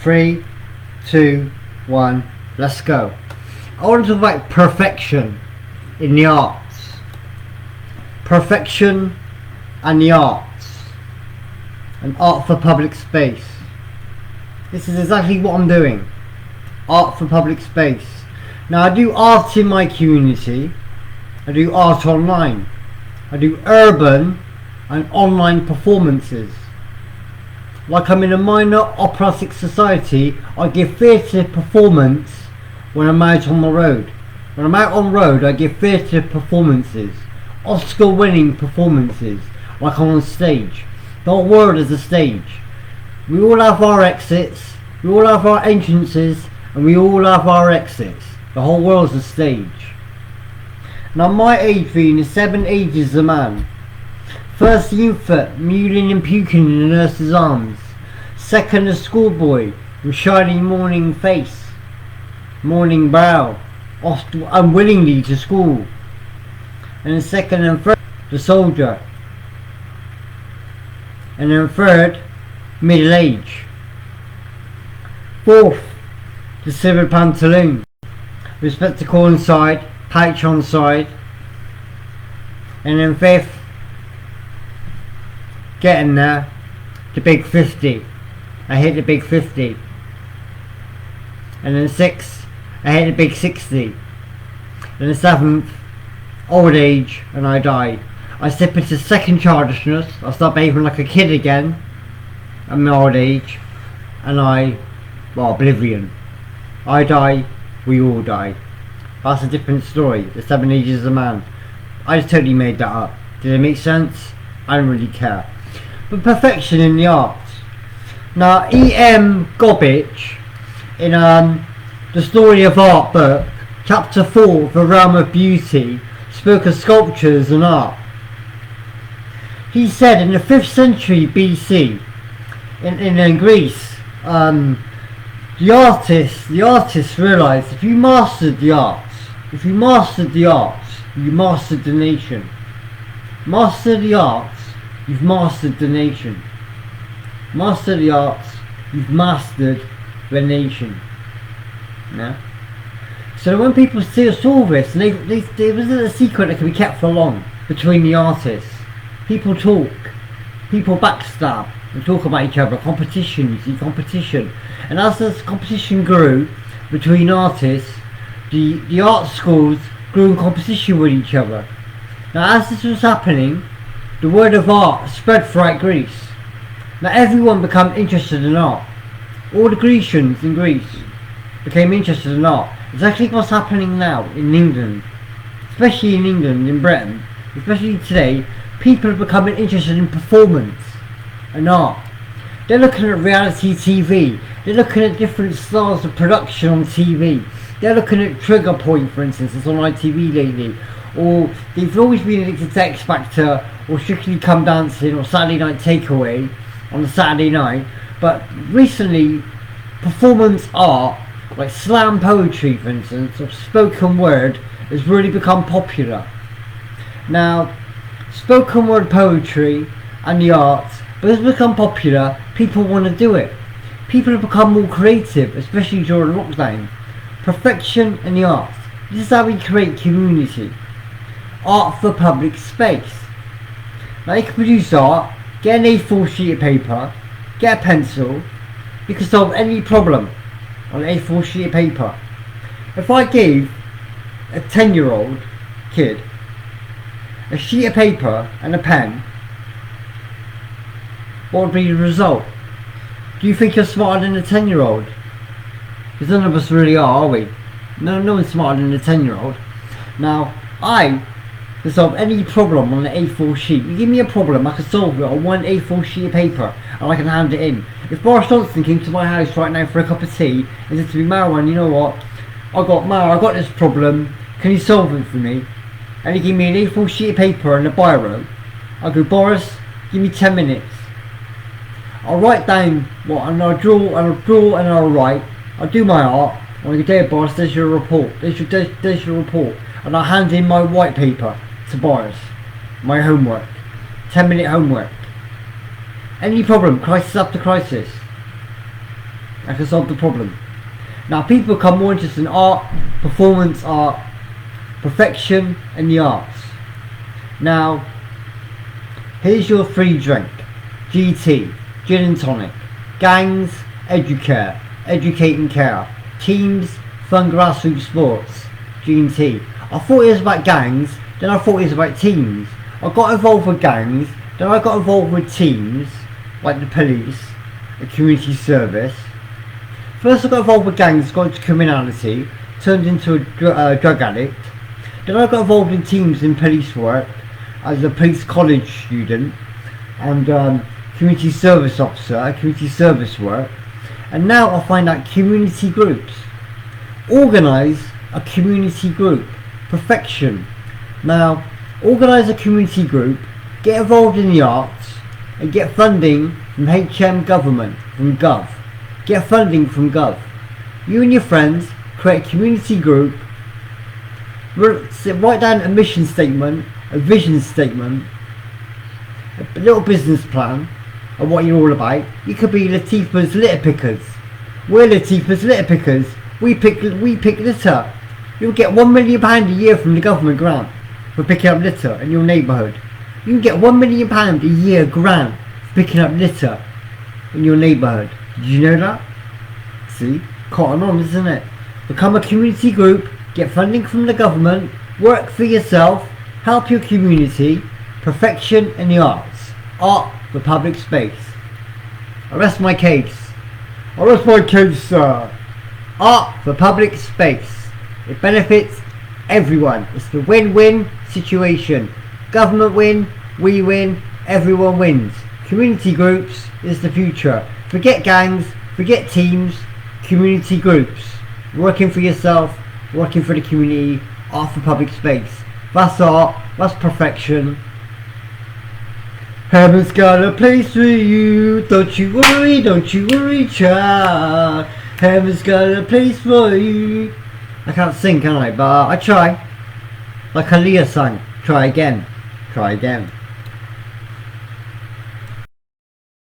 3, 2, 1, let's go. I want to talk about perfection in the arts. Perfection and the arts. And art for public space. This is exactly what I'm doing. Art for public space. Now I do art in my community. I do art online. I do urban and online performances. Like I'm in a minor operatic society, I give theatre performance when I'm out on the road. When I'm out on the road, I give theatre performances. Oscar winning performances. Like I'm on stage. The whole world is a stage. We all have our exits, we all have our entrances, and we all have our exits. The whole world's a stage. Now my age being is 7 ages a man. First the infant, mewling and puking in the nurse's arms. Second the schoolboy, with shining morning face, morning brow, off unwillingly to school. And then second and third, the soldier. And then third, middle age. Fourth, the silver pantaloon, with spectacle on side, pouch on side. And then fifth, getting there, the big 50. I hit the big 50. And then sixth, I hit the big 60. And the seventh, old age, and I die. I slip into second childishness. I start behaving like a kid again at my old age, and oblivion. I die, we all die. That's a different story. The 7 ages of a man. I just totally made that up. Did it make sense? I don't really care. But perfection in the arts. Now E.M. in The Story of Art book, chapter 4, The Realm of Beauty, spoke of sculptures and art. He said in the 5th century BC, in Greece, the artists realised if you mastered the arts, you mastered the nation. Master the arts, you've mastered the nation. Master the arts, you've mastered the nation. Yeah? So when people saw this, there wasn't a secret that can be kept for long between the artists. People talk, people backstab and talk about each other, competition, you see competition. And as this competition grew between artists, the art schools grew in competition with each other. Now as this was happening, the word of art spread throughout Greece. Now everyone became interested in art. All the Grecians in Greece became interested in art. Exactly what's happening now in England, especially in England, in Britain, especially today. People are becoming interested in performance and art. They're looking at reality TV. They're looking at different styles of production on TV. They're looking at Trigger Point, for instance, it's on ITV lately. Or they've always been addicted to X Factor, or Strictly Come Dancing, or Saturday Night Takeaway on a Saturday night. But recently, performance art, like slam poetry, for instance, or spoken word, has really become popular. Now, spoken word poetry and the arts, but it's become popular, people want to do it. People have become more creative, especially during lockdown. Perfection in the arts. This is how we create community. Art for public space. Now you can produce art, get an A4 sheet of paper, get a pencil, you can solve any problem on an A4 sheet of paper. If I gave a 10-year-old kid a sheet of paper and a pen, what would be the result? Do you think you're smarter than a 10-year-old? Because none of us really are we? No one's smarter than a 10-year-old. Now, I can solve any problem on an A4 sheet. You give me a problem, I can solve it on one A4 sheet of paper, and I can hand it in. If Boris Johnson came to my house right now for a cup of tea and said to me, Marouane, you know what? I got this problem, can you solve it for me? And he gave me an A4 sheet of paper and a biro. I go, Boris, give me 10 minutes. I'll write down what, and I'll draw and I'll write. I'll do my art. And I go, there, Boris, there's your report. There's your report. And I'll hand in my white paper to Boris. My homework. 10-minute homework. Any problem, crisis after crisis. I can solve the problem. Now people become more interested in art, performance art, perfection and the arts. Now, here's your free drink. GT, gin and tonic. Gangs, educare, educate and care. Teams, fun grassroots sports. G&T. I thought it was about gangs, then I thought it was about teams. I got involved with gangs, then I got involved with teams, like the police, the community service. First I got involved with gangs, got into criminality, turned into a drug addict. Then I got involved in teams in police work, as a police college student, and community service officer, community service work. And now I find out community groups. Organise a community group. Perfection. Now, organise a community group, get involved in the arts, and get funding from HM government, from Gov. Get funding from Gov. You and your friends create a community group, write down a mission statement, a vision statement, a little business plan of what you're all about. You could be Latifah's litter pickers. We're Latifah's litter pickers. We pick litter. You'll get £1 million a year from the government grant for picking up litter in your neighbourhood. You can get £1 million a year grant for picking up litter in your neighbourhood. Did you know that? See? Cotton on, isn't it? Become a community group, get funding from the government, work for yourself, help your community, perfection in the arts. Art for public space. I rest my case. I rest my case, sir. Art for public space. It benefits everyone. It's the win-win situation. Government win, we win, everyone wins. Community groups is the future. Forget gangs, forget teams, community groups. Working for yourself, working for the community, art for public space. That's art, that's perfection. Heaven's got a place for you, don't you worry, child. Heaven's got a place for you. I can't sing, can I? But I try. Like Aaliyah sang, try again, try again.